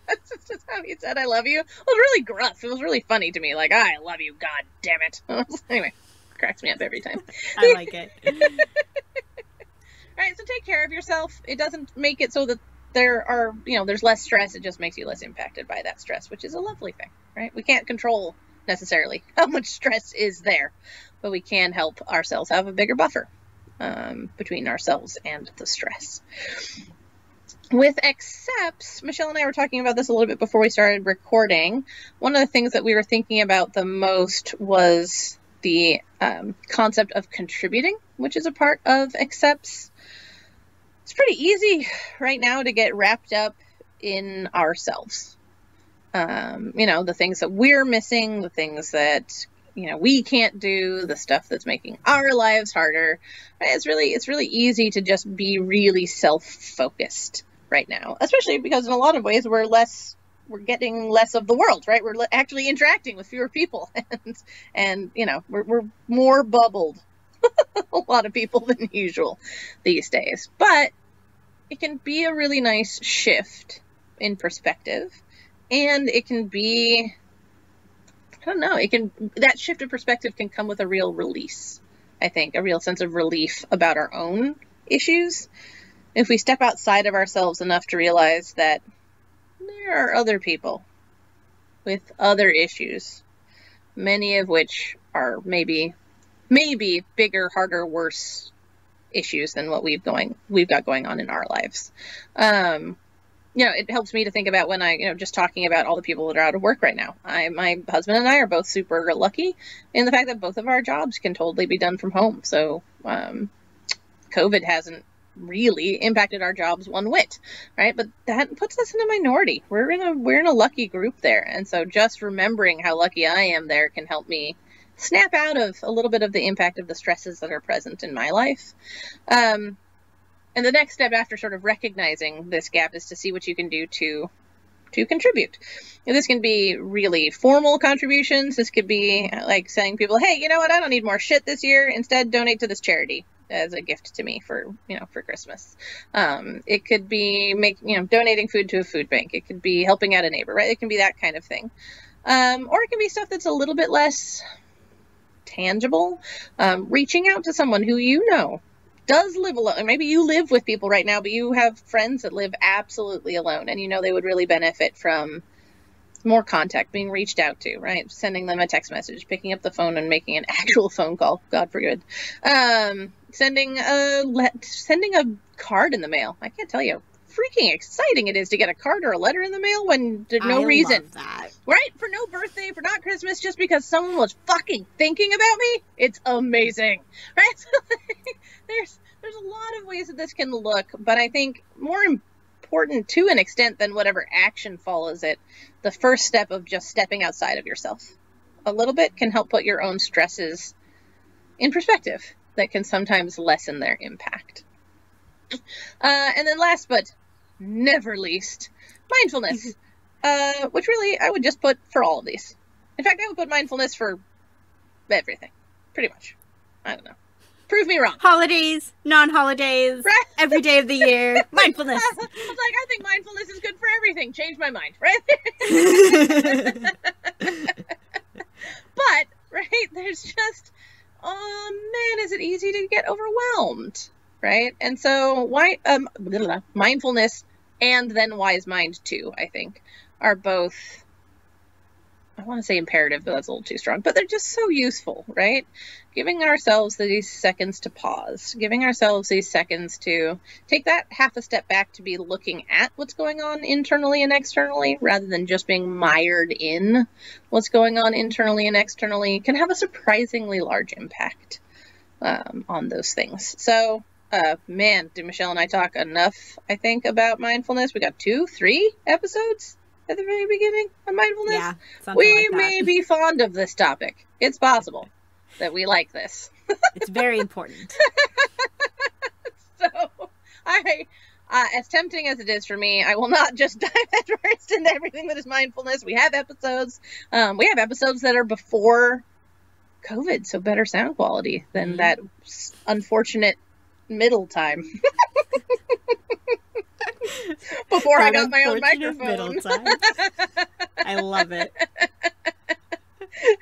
[SPEAKER 3] that's just how he said, "I love you." It was really gruff. It was really funny to me. Like, "I love you, god damn it." Anyway, cracks me up every time.
[SPEAKER 1] I like it.
[SPEAKER 3] All right, so take care of yourself. It doesn't make it so that there's less stress. It just makes you less impacted by that stress, which is a lovely thing, right? We can't control necessarily how much stress is there, but we can help ourselves have a bigger buffer between ourselves and the stress. With accepts, Michelle and I were talking about this a little bit before we started recording. One of the things that we were thinking about the most was the concept of contributing, which is a part of accepts. It's pretty easy right now to get wrapped up in ourselves. The things that we're missing, the things that, we can't do, the stuff that's making our lives harder. Right? It's really easy to just be really self-focused right now, especially because in a lot of ways we're getting less of the world, right? We're actually interacting with fewer people and we're more bubbled. A lot of people than usual these days, but it can be a really nice shift in perspective, and it can be, that shift of perspective can come with a real release. I think a real sense of relief about our own issues. If we step outside of ourselves enough to realize that there are other people with other issues, many of which are maybe bigger, harder, worse issues than what we've got going on in our lives. It helps me to think about when just talking about all the people that are out of work right now. My husband and I are both super lucky in the fact that both of our jobs can totally be done from home. So, COVID hasn't really impacted our jobs one whit, right? But that puts us in a minority. We're in a lucky group there. And so just remembering how lucky I am there can help me snap out of a little bit of the impact of the stresses that are present in my life. And the next step after sort of recognizing this gap is to see what you can do to contribute. And this can be really formal contributions. This could be like saying people, "Hey, you know what? I don't need more shit this year. Instead, donate to this charity as a gift to me for Christmas." It could be donating food to a food bank. It could be helping out a neighbor, right? It can be that kind of thing. Or it can be stuff that's a little bit less tangible. Reaching out to someone who does live alone. Maybe you live with people right now, but you have friends that live absolutely alone, and they would really benefit from more contact, being reached out to, right? Sending them a text message, picking up the phone and making an actual phone call, God forbid. Sending a card in the mail. I can't tell you freaking exciting it is to get a card or a letter in the mail when there's no reason.
[SPEAKER 1] Love that.
[SPEAKER 3] Right? For no birthday, for not Christmas, just because someone was fucking thinking about me. It's amazing. Right? So, there's a lot of ways that this can look, but I think more important to an extent than whatever action follows it, the first step of just stepping outside of yourself a little bit can help put your own stresses in perspective that can sometimes lessen their impact. And then last but never least, mindfulness, which really I would just put for all of these. In fact, I would put mindfulness for everything, pretty much. I don't know. Prove me wrong.
[SPEAKER 1] Holidays, non-holidays, right? Every day of the year, mindfulness.
[SPEAKER 3] I was like, I think mindfulness is good for everything. Change my mind, right? But, right, there's just, oh man, is it easy to get overwhelmed, right? And so, mindfulness and then wise mind too, I think, are both I want to say imperative, but that's a little too strong, but they're just so useful, right? Giving ourselves these seconds to pause, giving ourselves these seconds to take that half a step back to be looking at what's going on internally and externally, rather than just being mired in what's going on internally and externally, can have a surprisingly large impact on those things. So, man, do Michelle and I talk enough, I think, about mindfulness? We got 2-3 episodes at the very beginning of mindfulness.
[SPEAKER 1] Yeah,
[SPEAKER 3] we
[SPEAKER 1] like that.
[SPEAKER 3] may be fond of this topic. It's possible that we like this.
[SPEAKER 1] It's very important.
[SPEAKER 3] So, as tempting as it is for me, I will not just dive headfirst into everything that is mindfulness. We have episodes. We have episodes that are before COVID, so better sound quality than that unfortunate middle time. Before I got my own microphone.
[SPEAKER 1] I love it.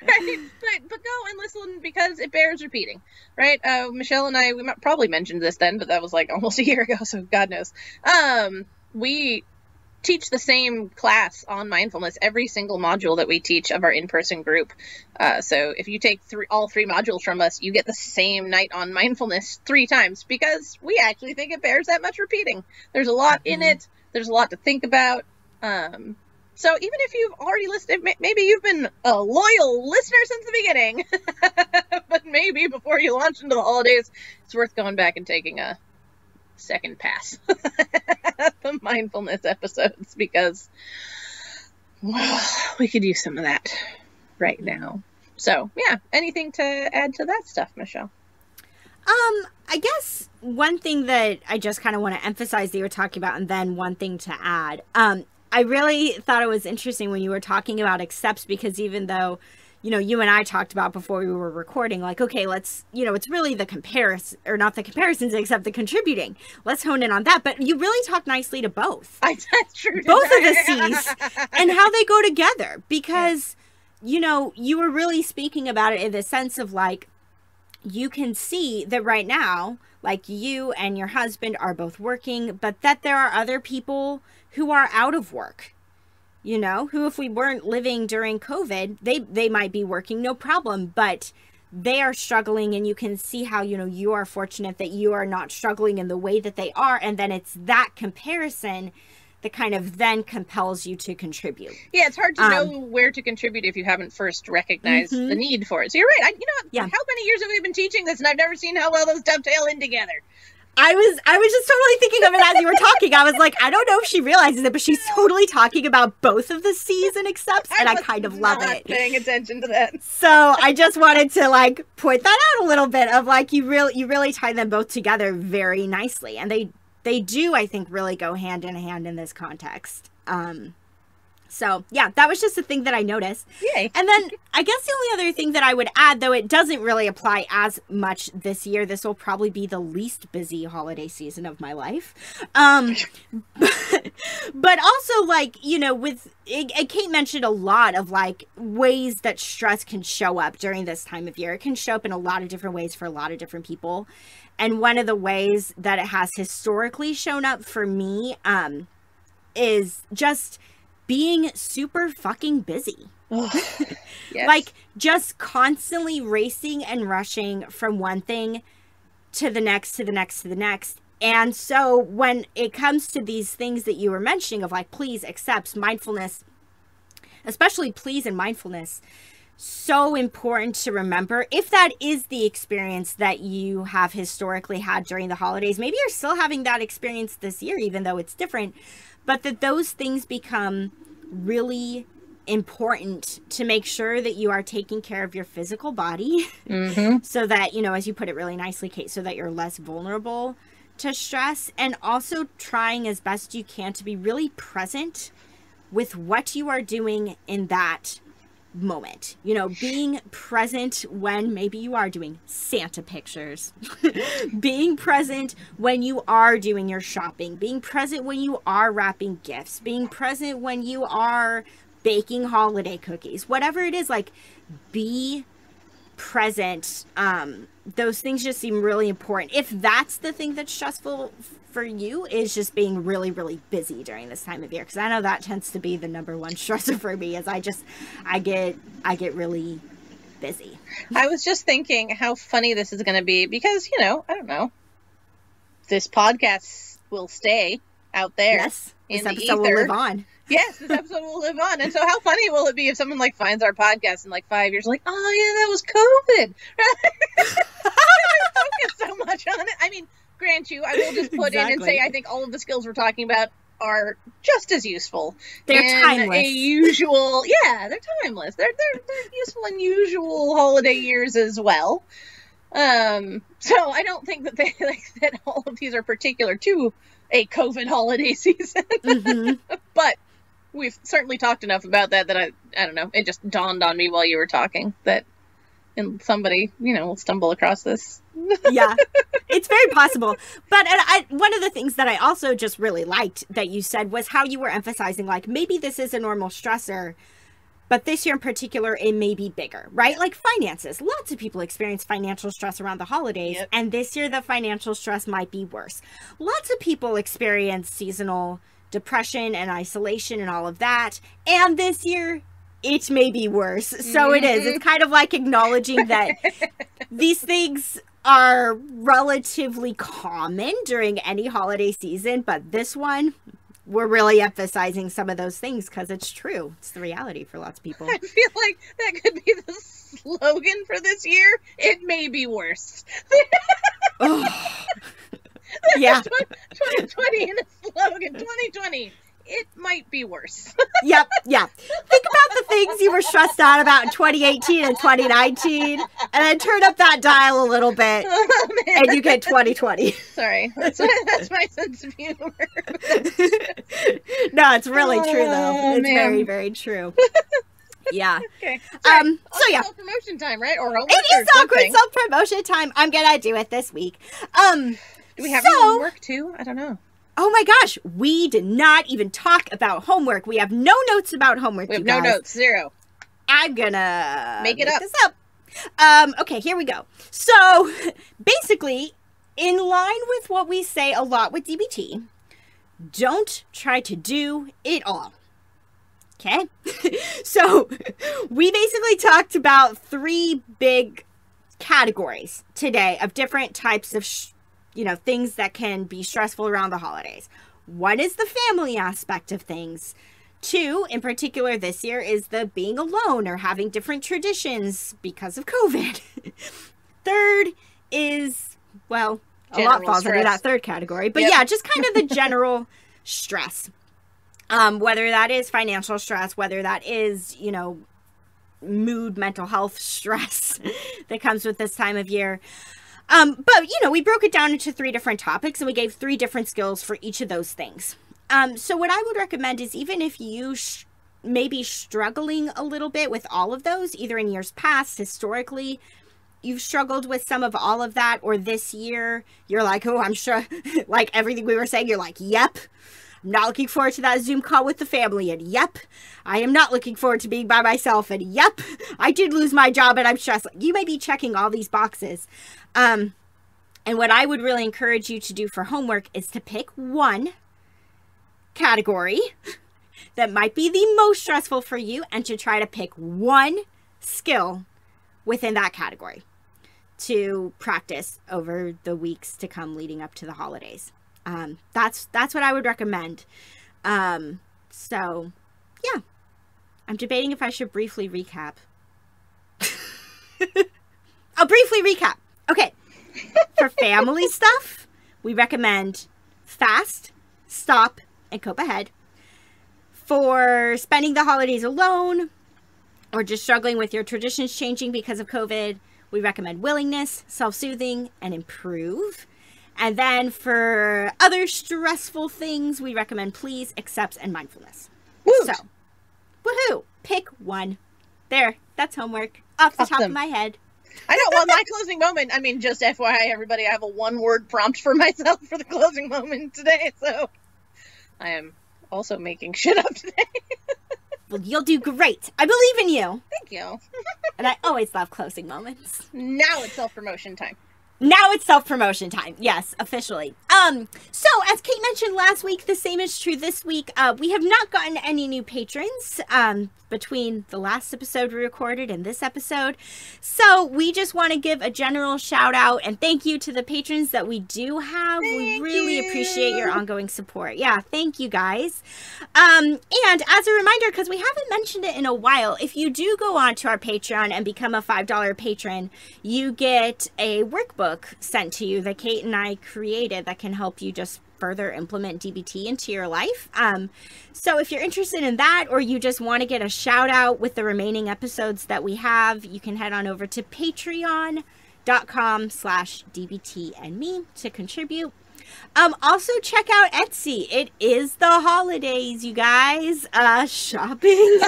[SPEAKER 3] Right, but go and listen because it bears repeating, right? Michelle and I, we probably mentioned this then, but that was like almost a year ago, so God knows. We teach the same class on mindfulness every single module that we teach of our in-person group. So if you take all three modules from us, you get the same night on mindfulness 3 times, because we actually think it bears that much repeating. There's a lot in it. There's a lot to think about. So even if you've already listened, maybe you've been a loyal listener since the beginning, but maybe before you launch into the holidays, it's worth going back and taking a second pass at the mindfulness episodes, because, well, we could use some of that right now. So, yeah, anything to add to that stuff, Michelle?
[SPEAKER 1] I guess one thing that I just kind of want to emphasize that you were talking about, and then one thing to add, I really thought it was interesting when you were talking about accepts, because even though, you know, you and I talked about before we were recording, like, okay, let's, you know, it's really the comparison, or not the comparisons, except the contributing. Let's hone in on that. But you really talk nicely to both.
[SPEAKER 3] That's true.
[SPEAKER 1] Both of the C's and how they go together, because, you know, you were really speaking about it in the sense of like, you can see that right now, like you and your husband are both working, but that there are other people who are out of work, you know, who if we weren't living during COVID, they might be working, no problem, but they are struggling, and you can see how, you know, you are fortunate that you are not struggling in the way that they are, and then it's that comparison that kind of then compels you to contribute.
[SPEAKER 3] Yeah, it's hard to know where to contribute if you haven't first recognized the need for it. So you're right. How many years have we been teaching this, and I've never seen how well those dovetail in together.
[SPEAKER 1] I was just totally thinking of it as you were talking. I was like, I don't know if she realizes it, but she's totally talking about both of the C's and accepts, and I kind of love it.
[SPEAKER 3] Paying attention to that.
[SPEAKER 1] So I just wanted to like point that out a little bit of like, you really tie them both together very nicely, and they do, I think, really go hand in hand in this context. So yeah, that was just a thing that I noticed.
[SPEAKER 3] Yay.
[SPEAKER 1] And then I guess the only other thing that I would add, though it doesn't really apply as much this year, this will probably be the least busy holiday season of my life. But also, like, you know, with Kate mentioned a lot of like ways that stress can show up during this time of year. It can show up in a lot of different ways for a lot of different people. And one of the ways that it has historically shown up for me is just being super fucking busy.
[SPEAKER 3] Yes.
[SPEAKER 1] Like just constantly racing and rushing from one thing to the next, to the next, to the next. And so when it comes to these things that you were mentioning of like, please, accepts, mindfulness, especially please and mindfulness, so important to remember if that is the experience that you have historically had during the holidays. Maybe you're still having that experience this year, even though it's different, but that those things become really important to make sure that you are taking care of your physical body so that, you know, as you put it really nicely, Kate, so that you're less vulnerable to stress, and also trying as best you can to be really present with what you are doing in that moment. You know, being present when maybe you are doing Santa pictures, being present when you are doing your shopping, being present when you are wrapping gifts, being present when you are baking holiday cookies, whatever it is, like be present, those things just seem really important. If that's the thing that's stressful for you, is just being really, really busy during this time of year. Because I know that tends to be the number one stressor for me, is I get really busy.
[SPEAKER 3] I was just thinking how funny this is going to be because, I don't know, this podcast will stay out there.
[SPEAKER 1] Yes,
[SPEAKER 3] in
[SPEAKER 1] this
[SPEAKER 3] the
[SPEAKER 1] episode
[SPEAKER 3] ether.
[SPEAKER 1] will live on.
[SPEAKER 3] Yes, this episode will live on. And so how funny will it be if someone like finds our podcast in like 5 years, like, oh yeah, that was COVID. I focus so much on it. I mean, grant you, I will just put in and say, I think all of the skills we're talking about are just as useful.
[SPEAKER 1] They're timeless.
[SPEAKER 3] A usual, they're timeless. They're useful in usual holiday years as well. So I don't think that that all of these are particular to a COVID holiday season.
[SPEAKER 1] Mm-hmm.
[SPEAKER 3] But we've certainly talked enough about that I don't know, it just dawned on me while you were talking that somebody, will stumble across this.
[SPEAKER 1] Yeah, it's very possible. But one of the things that I also just really liked that you said was how you were emphasizing, like, maybe this is a normal stressor, but this year in particular, it may be bigger, right? Like finances. Lots of people experience financial stress around the holidays,
[SPEAKER 3] Yep.
[SPEAKER 1] and this year the financial stress might be worse. Lots of people experience seasonal depression and isolation and all of that, and this year it may be worse. So it is. It's kind of like acknowledging that these things are relatively common during any holiday season, but this one, we're really emphasizing some of those things because it's true. It's the reality for lots of people.
[SPEAKER 3] I feel like that could be the slogan for this year. It may be worse.
[SPEAKER 1] Yeah.
[SPEAKER 3] 2020 in a slogan. 2020. It might be worse.
[SPEAKER 1] Yep. Yeah. Think about the things you were stressed out about in 2018 and 2019, and then turn up that dial a little bit, and you get 2020.
[SPEAKER 3] Sorry. That's my sense of humor.
[SPEAKER 1] No, it's really true, though. It's
[SPEAKER 3] man.
[SPEAKER 1] very, very true. Yeah.
[SPEAKER 3] Okay.
[SPEAKER 1] So yeah.
[SPEAKER 3] Self-promotion time, right? Or homework
[SPEAKER 1] It
[SPEAKER 3] or
[SPEAKER 1] is awkward
[SPEAKER 3] something.
[SPEAKER 1] self-promotion time. I'm gonna do it this week.
[SPEAKER 3] Do we have any homework too? I don't know.
[SPEAKER 1] Oh my gosh, we did not even talk about homework. We have no notes about homework.
[SPEAKER 3] We have no notes. Zero.
[SPEAKER 1] I'm gonna
[SPEAKER 3] make
[SPEAKER 1] this up. Okay, here we go. So basically, in line with what we say a lot with DBT, don't try to do it all. Okay? So we basically talked about 3 big categories today of different types of things that can be stressful around the holidays. One is the family aspect of things. 2, in particular this year, is the being alone or having different traditions because of COVID. 3rd is, well,
[SPEAKER 3] general
[SPEAKER 1] a lot falls under that 3rd category. But yeah, just kind of the general stress. Whether that is financial stress, whether that is, mood, mental health stress that comes with this time of year. But, we broke it down into 3 different topics, and we gave 3 different skills for each of those things. So what I would recommend is, even if you may be struggling a little bit with all of those, either in years past, historically, you've struggled with some of all of that, or this year, you're like, oh, I'm sure, like everything we were saying, you're like, yep, I'm not looking forward to that Zoom call with the family, and yep, I am not looking forward to being by myself, and yep, I did lose my job and I'm stressed. You may be checking all these boxes. And what I would really encourage you to do for homework is to pick one category that might be the most stressful for you, and to try to pick one skill within that category to practice over the weeks to come leading up to the holidays. That's what I would recommend. So yeah, I'm debating if I should briefly recap. I'll briefly recap. Okay. For family stuff, we recommend fast, stop, and cope ahead. For spending the holidays alone, or just struggling with your traditions changing because of COVID, we recommend willingness, self-soothing, and improve. And then for other stressful things, we recommend please, accepts, and mindfulness.
[SPEAKER 3] Woot.
[SPEAKER 1] So, woohoo! Pick one. There, that's homework off the top of my head.
[SPEAKER 3] I know. Well, my closing moment, just FYI, everybody, I have a 1-word prompt for myself for the closing moment today, so I am also making shit up today.
[SPEAKER 1] Well, you'll do great. I believe in you.
[SPEAKER 3] Thank you.
[SPEAKER 1] And I always love closing moments.
[SPEAKER 3] Now it's self-promotion time.
[SPEAKER 1] Now it's self-promotion time. Yes, officially. So as Kate mentioned last week, the same is true this week. We have not gotten any new patrons between the last episode we recorded and this episode. So we just want to give a general shout out and thank you to the patrons that we do have. We really appreciate your ongoing support. Yeah, thank you guys. And as a reminder, because we haven't mentioned it in a while, if you do go on to our Patreon and become a $5 patron, you get a workbook sent to you that Kate and I created that can help you just further implement DBT into your life. So if you're interested in that, or you just want to get a shout out with the remaining episodes that we have, you can head on over to patreon.com/dbtandme to contribute. Also check out Etsy. It is the holidays, you guys. Shopping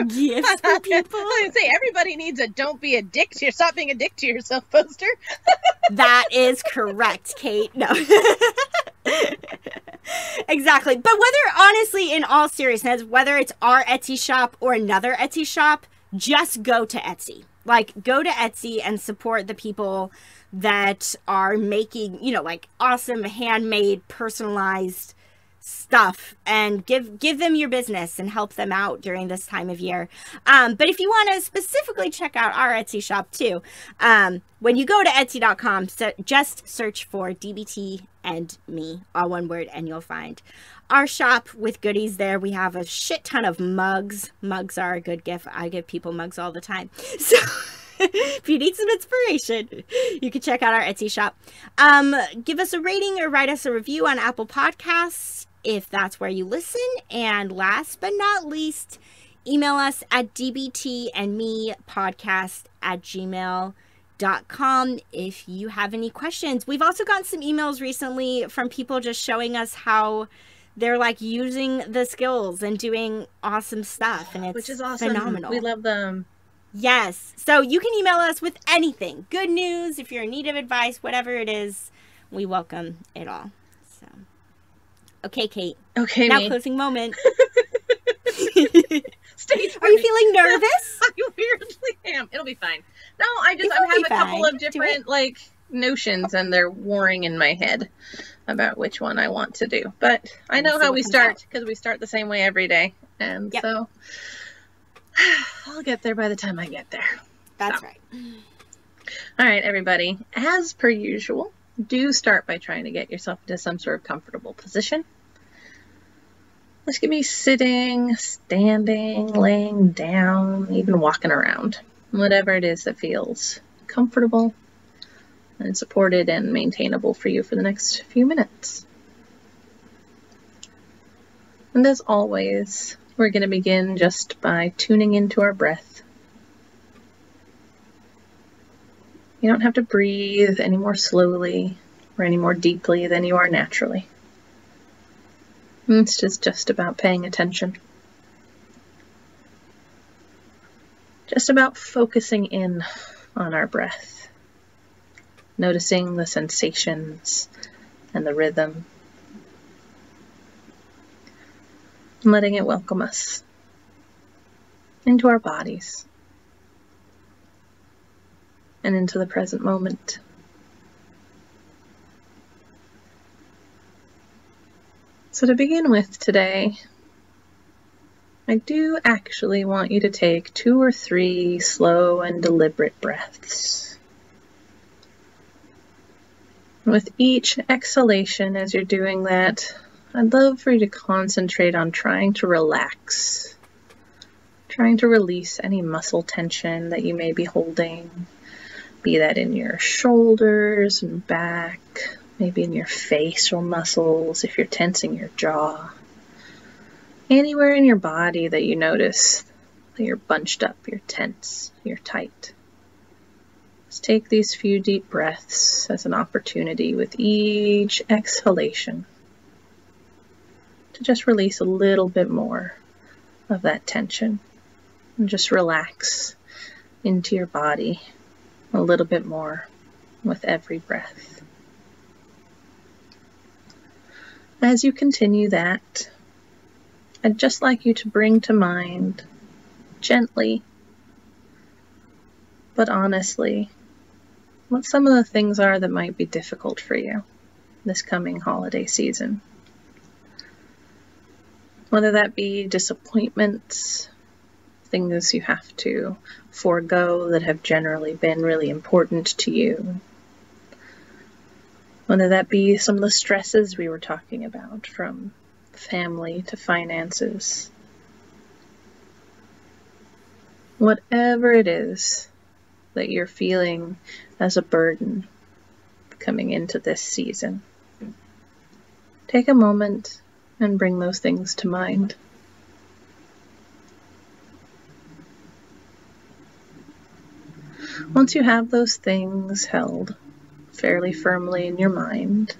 [SPEAKER 1] gifts for people.
[SPEAKER 3] I was gonna say, everybody needs a "Don't be a dick to stop being a dick to yourself" poster.
[SPEAKER 1] That is correct, Kate. No. Exactly. But honestly, in all seriousness, whether it's our Etsy shop or another Etsy shop, just go to Etsy. Like, go to Etsy and support the people that are making, like awesome handmade, personalized stuff, and give them your business and help them out during this time of year. But if you want to specifically check out our Etsy shop too, when you go to Etsy.com, just search for DBT and me, all one word, and you'll find our shop with goodies there. We have a shit ton of mugs. Mugs are a good gift. I give people mugs all the time. So if you need some inspiration, you can check out our Etsy shop. Give us a rating or write us a review on Apple Podcasts if that's where you listen. And last but not least, email us at dbtandmepodcast@gmail.com if you have any questions. We've also gotten some emails recently from people just showing us how they're like using the skills and doing awesome stuff, and it's
[SPEAKER 3] which is awesome.
[SPEAKER 1] Phenomenal.
[SPEAKER 3] We love them.
[SPEAKER 1] Yes. So you can email us with anything. Good news, if you're in need of advice, whatever it is, we welcome it all. So, okay, Kate.
[SPEAKER 3] Okay,
[SPEAKER 1] now
[SPEAKER 3] me.
[SPEAKER 1] Closing moment.
[SPEAKER 3] Stage
[SPEAKER 1] Are you feeling nervous?
[SPEAKER 3] I weirdly am. It'll be fine. No, I have a couple of different notions, and they're warring in my head about which one I want to do. But I know how we start, because we start the same way every day. And so I'll get there by the time I get there.
[SPEAKER 1] That's right.
[SPEAKER 3] All right, everybody. As per usual, do start by trying to get yourself into some sort of comfortable position. This could be sitting, standing, laying down, even walking around. Whatever it is that feels comfortable and supported and maintainable for you for the next few minutes. And as always, we're going to begin just by tuning into our breath. You don't have to breathe any more slowly or any more deeply than you are naturally. It's just about paying attention. Just about focusing in on our breath. Noticing the sensations and the rhythm. And letting it welcome us into our bodies and into the present moment. So to begin with today, I do actually want you to take 2 or 3 slow and deliberate breaths. With each exhalation as you're doing that, I'd love for you to concentrate on trying to relax, trying to release any muscle tension that you may be holding, be that in your shoulders and back, maybe in your facial muscles if you're tensing your jaw. Anywhere in your body that you notice that you're bunched up, you're tense, you're tight. Just take these few deep breaths as an opportunity with each exhalation to just release a little bit more of that tension and just relax into your body a little bit more with every breath. As you continue that, I'd just like you to bring to mind gently but honestly, what some of the things are that might be difficult for you this coming holiday season. Whether that be disappointments, things you have to forego that have generally been really important to you. Whether that be some of the stresses we were talking about, from family to finances. Whatever it is that you're feeling as a burden coming into this season, take a moment and bring those things to mind. Once you have those things held fairly firmly in your mind,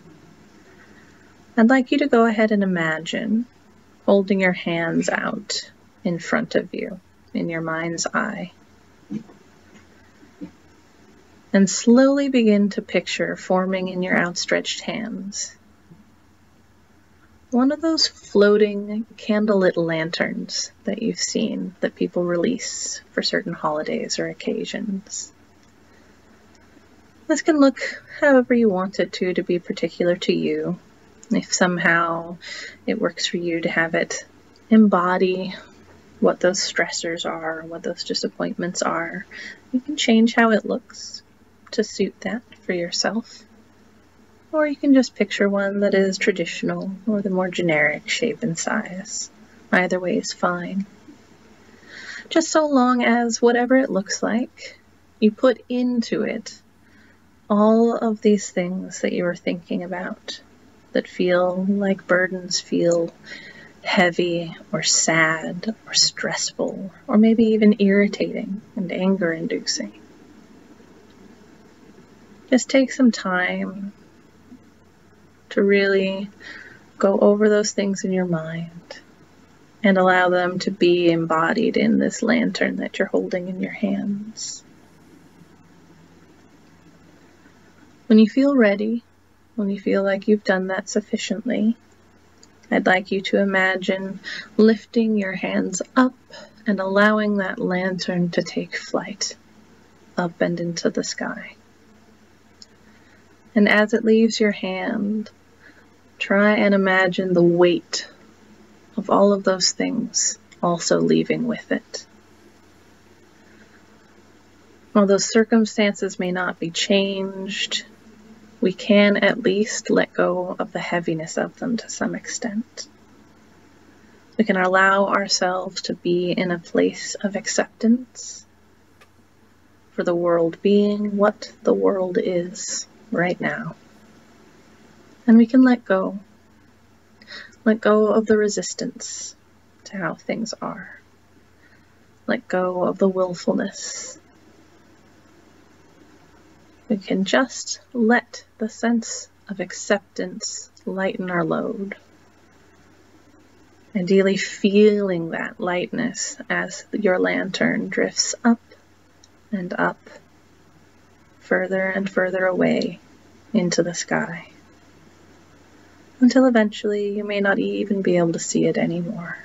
[SPEAKER 3] I'd like you to go ahead and imagine holding your hands out in front of you in your mind's eye. And slowly begin to picture forming in your outstretched hands one of those floating candlelit lanterns that you've seen that people release for certain holidays or occasions. This can look however you want it to be particular to you. If somehow it works for you to have it embody what those stressors are, what those disappointments are, you can change how it looks to suit that for yourself. Or you can just picture one that is traditional or the more generic shape and size. Either way is fine. Just so long as whatever it looks like, you put into it all of these things that you are thinking about that feel like burdens, feel heavy or sad or stressful or maybe even irritating and anger-inducing. Just take some time to really go over those things in your mind and allow them to be embodied in this lantern that you're holding in your hands. When you feel ready, when you feel like you've done that sufficiently, I'd like you to imagine lifting your hands up and allowing that lantern to take flight up and into the sky. And as it leaves your hand, try and imagine the weight of all of those things also leaving with it. While those circumstances may not be changed, we can at least let go of the heaviness of them to some extent. We can allow ourselves to be in a place of acceptance for the world being what the world is right now. And we can let go of the resistance to how things are. Let go of the willfulness. We can just let the sense of acceptance lighten our load. Ideally feeling that lightness as your lantern drifts up and up, further and further away into the sky, until eventually you may not even be able to see it anymore.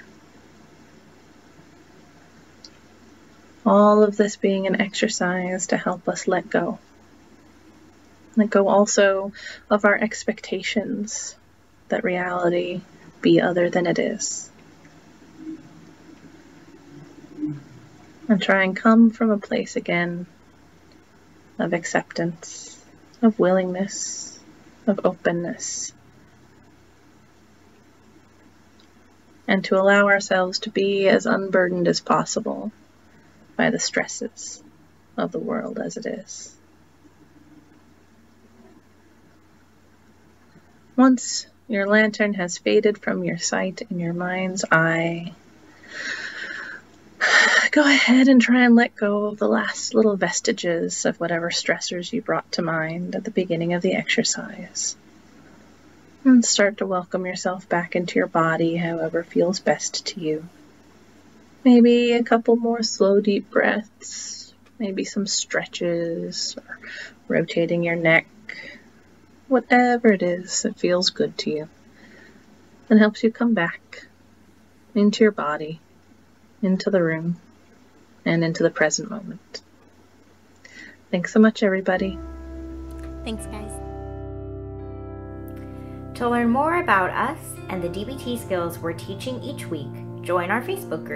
[SPEAKER 3] All of this being an exercise to help us let go. Let go also of our expectations that reality be other than it is. And try and come from a place again of acceptance, of willingness, of openness. And to allow ourselves to be as unburdened as possible by the stresses of the world as it is. Once your lantern has faded from your sight in your mind's eye, go ahead and try and let go of the last little vestiges of whatever stressors you brought to mind at the beginning of the exercise. And start to welcome yourself back into your body however feels best to you. Maybe a couple more slow, deep breaths, maybe some stretches, or rotating your neck. Whatever it is that feels good to you and helps you come back into your body, into the room, and into the present moment. Thanks so much, everybody.
[SPEAKER 1] Thanks, guys.
[SPEAKER 2] To learn more about us and the DBT skills we're teaching each week, join our Facebook group.